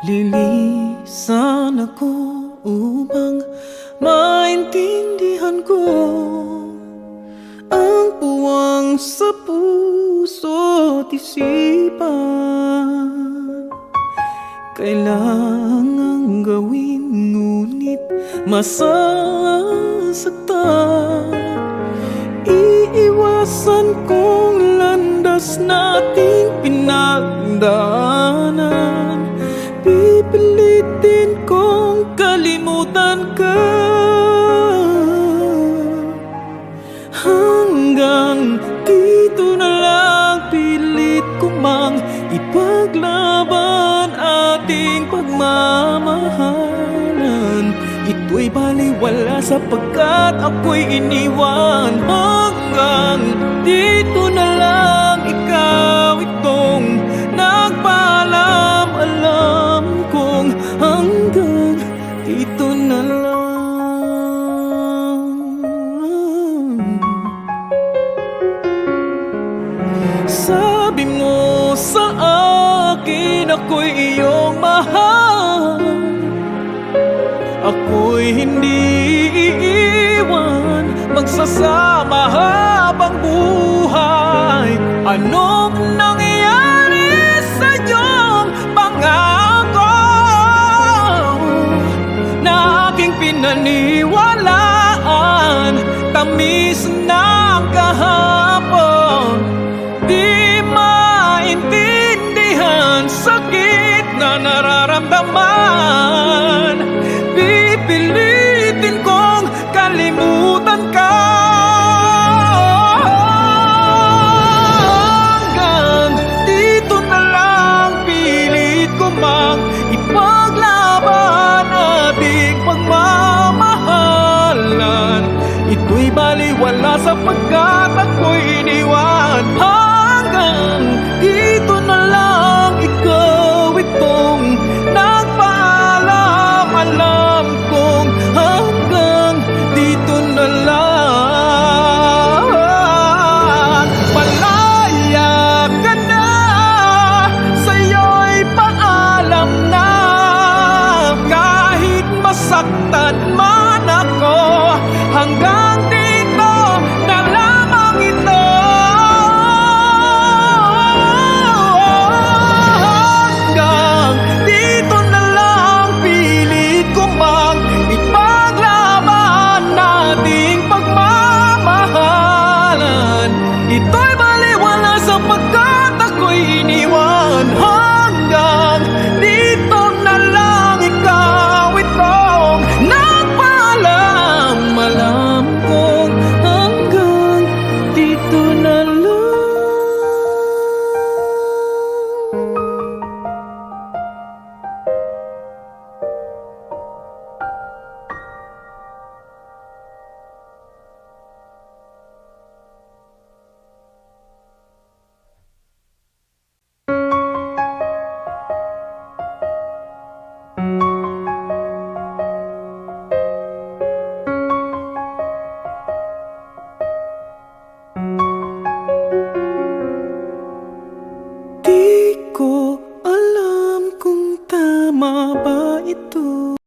Lilisan ako upang maintindihan ko ang puwang sa puso't isipan. Kailangang gawin ngunit masasaktan. Iiwasan kong landas nating pinagdaanan. Pipilitin kong kalimutan ka hanggang dito na lang. Pilit ko mang ipaglaban ating pagmamahalan. Ito'y baliwala sapagkat ako'y iniwan. Hanggang dito na lang, ikaw itong nagpaalam. Alam kong hanggang dito na lang. Sabi mo sa akin ako'y iyong mahal. Ako'y hindi iiwan, magsasama habang buhay. Anong nangyayari sa iyong pangako na aking pinaniwalaan? Tamis ng kahapon, di maintindihan sakit na nararamdaman. Pipilitin kong kalimutan ka hanggang dito na lang. Pilit ko mang ipaglaban ating pagmamahalan. Ito'y baliwala sapagkat ako'y iniwan. Hanggang dito na lang, ikaw itong nagpaalam. Alam kong hanggang dito na lang. Malaya ka na, sa'yo'y paalam na. Kahit masaktan man ako, hanggang dito na lamang ito. Hanggang dito na lang, pilit ko mang ipaglaban nating pagmamahalan. Ito'y baliwala sapagkat ako'y iniwan. Hanggang dito na lang, ikaw itong nagpaalam. Alam kong hanggang dito na lang. Di ko alam kung tama ba ito.